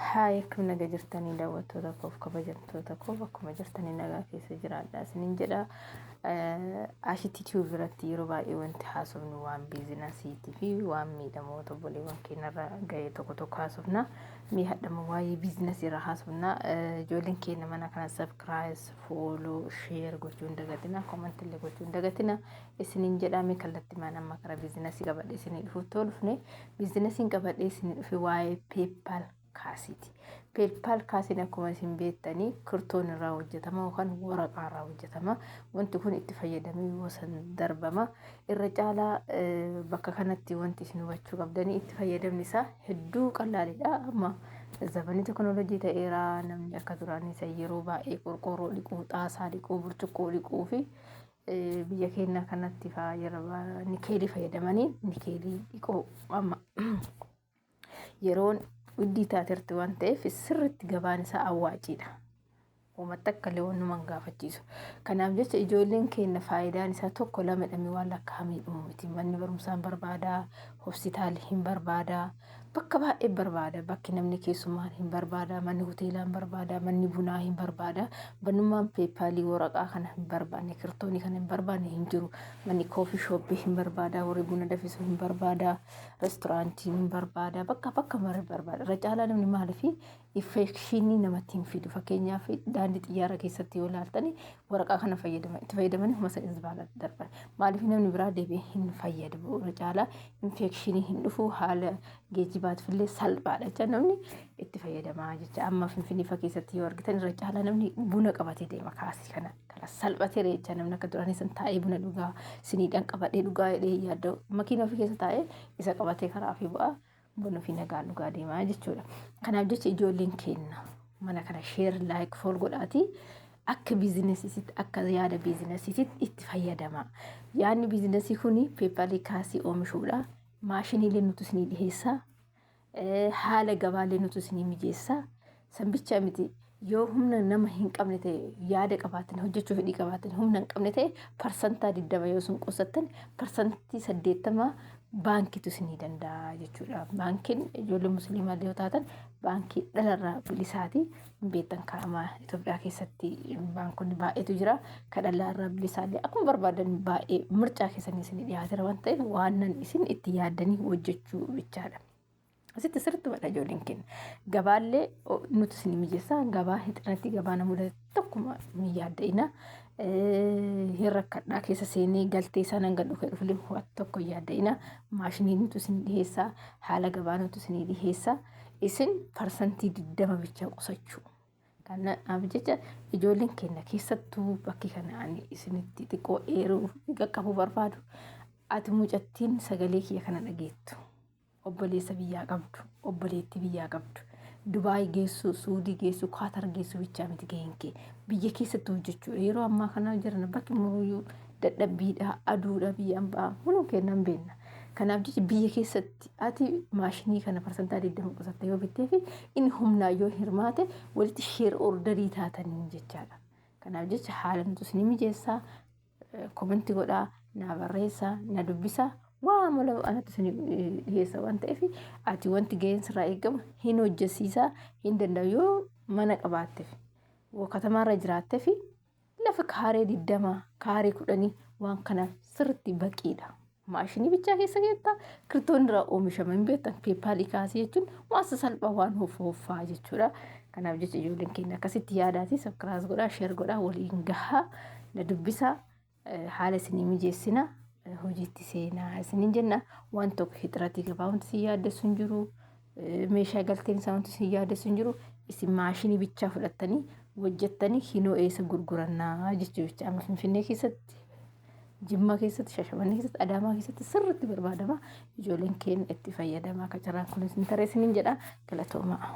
Haayekuu naga jirtanii daawwattoota koof kabajamtoota koof akkuma jirtanii nagaa keessa jiraadha. Isiniin jedha ashitti tiyuu biratti yeroo baay'ee wanti haasofnu waan biizinasiitii fi waan miidhamoota obboleewwan keenyarra ga'ee tokko tokko haasofna. Mee hadhama waa'ee biizinasii irra haasofna. Ijoolleen keenya mana kana sabskiraayib, fooloo, sheer gochuu hin dagatina, koomantii illee gochuu hin dagatina. Isiniin jedhame kallattii mana amma kara biizinasii qabadhee isinii dhufuuf tolfne biizinasiin qabadhee isinii dhufe waa'ee PayPal kaasiti. PayPal kaasiin akkuma isin beektanii kirtoon irraa hojjetama yookaan waraqaa irraa hojjetama. Wanti kun itti fayyadamee gosan darbama. Irra caalaa bakka kanatti wanti isin hubachuu qabdanii itti fayyadamni isaa hedduu qalaalidha. Amma zamanni teknoolojii ta'eera namni akka duraanii isa yeroo baay'ee qorqoorroo dhiquu, xaasaa dhiquu, burcuqqoo dhiquu fi biyya keenya kanatti yeroo nikeelii fayyadamanii nikeelii dhiquu amma yeroon uddii taatirti waan ta'eef sirriitti gabaan isaa awwaaciidha. Uummata akka leewwannumaan gaafachiisu. Kanaaf jecha ijoolleen keenya faayidaan isaa tokko lama dhamee waan lakkaa'amee dhumu miti. Manni barumsaa hin barbaada, hospitaalli hin barbaada, bakka baay'ee barbaada. Bakki namni keessumaan hin barbaada, manni hoteelaa hin barbaada, manni bunaa hin barbaada. Banummaan peepaalii waraqaa kana hin barbaanne, kirtoonii kana hin barbaanne hin jiru. Manni koofii shooppii hin barbaada, warri buna danfisu hin barbaada, reesturaantii hin barbaada, bakka mara barbaada. Irra caalaa namni maaliif infekshinii namatti hin fidu. Fakkeenyaaf daandii xiyyaara keessatti yoo ilaaltani waraqaa kana itti fayyadamanii humna isa baala darban. Maaliif namni biraa deebi'ee hin fayyadamu. Irra caalaa infekshinii hin dhufu haala geejjibaatiif illee salphaadha jecha namni itti fayyadamaa jecha. Amma Finfinnee keessatti yoo argitan irra caalaa namni buna qabatee deema kaasii kana. Salphatee jecha namni akka duraanii san taa'ee buna dhugaa siniidhaan qabadhee dhugaa jedhee yaadda. Makiina ofii keessa taa'ee isa qabatee karaa fi bu'aa buna fi nagaan dhugaa deemaa jechuudha. Kanaaf jecha ijoolleen keenya mana kana sheer laayik fool godhaati akka biizinasiitti akka yaada biizinasiitti itti fayyadama. Yaadni biizinasii kuni peepaalii kaasii oomishuudha. Maashiniilee nuti isinii dhiheessa. Haala gabaalee nuti isinii mijeessa. Sanbichaa miti yoo humna nama hin qabne ta'e yaada qabaatan hojjechuu fedhii qabaatan humna hin qabne ta'e parsantaa 20 yoo sun qusattan parsantii 80 baankiitu isinii danda'a jechuudha. Baankiin ijoollee musliimaa yoo taatan baankii dhalarraa bilisaati. Beektan ka'amaa Itoophiyaa keessatti baankonni baay'eetu jira. Kan dhalarraa bilisaallee akkuma barbaadan baay'ee mircaa keessanii isinii dhiyaateera waan ta'eef waan isin itti yaadanii hojjechuu bichaadha. Asitti sirriitti badha ijoolleen keenya. Gabaallee nuti isin mijeessaa gabaa hixanatti gabaa namoota tokkuma yaadda'ina. Hirrakkadhaa keessa seenee galtee isaa nan gadhu dhufulee waan tokko yaadda'ina. Maashinii nuti isin dhiheessaa haala gabaa nuti isin dhiheessaa isin parsantii 20 bicha qusachuu. Kanaaf jecha ijoolleen keenya keessattuu bakki kanaan isinitti xiqqoo eeruu qaqqabuu barbaadu. Ati mucattiin sagalee kiyya kana dhageettu. Obboleessa biyyaa qabdu, obboleetti biyyaa qabdu. Dubaay geessu, Suudii geessu, Kaatar geessu bichaa miti gaheen kee. Biyya keessatti hojjechuudha. Yeroo ammaa kana jiran bakki muruyyuu dadhabbiidha, aduudha biyyaan ba'a. Hunduu kennan beekna. Kanaaf jecha biyya keessatti ati maashinii kana parsantaa 20 qusatte yoo bittee fi inni humnaa yoo hirmaate walitti sheer ordarii taatanii jechaadha. Kanaaf jecha haala nuti isin mijeessaa, koomentii godhaa, na barreessaa, na dubbisaa. Waa mala anatti isin dhiyeessa waan ta'eef ati wanti ga'een sirraa eegamu hin hojjesiisaa hin danda'u yoo mana qabaatteef katamaarra jiraatteef lafa kaaree 20 kaaree 10 waan kanaaf sirriitti baqiidha. Maashinii bichaa keessa geettaa kirtoon irraa oomishama hin beektan peepaalii kaasii jechuun waan salphaa waan hoffaa jechuudha. Kanaaf jecha ijoolleen keenya akkasitti yaadaati sabskiraayib godhaa sheer godhaa waliin gahaa na dubbisaa haala isinii mijeessina. Hojiitti seenaa isiniin jenna waan tokko hixiratii gabaa wanti si yaaddessu hin jiru. Meeshaa galteen isaa wanti si yaaddessu hin jiru. Isin maashinii bichaa fudhattanii hojjettanii hinoo eessa gurgurannaa jechuudha. Amma Finfinnee keessatti, Jimmaa keessatti, Shashamannee keessatti, Adaamaa keessatti sirriitti barbaadama. Ijoolleen keenya itti fayyadamaa akka carraan kunis hin tareessiniin jedha galatoomaa.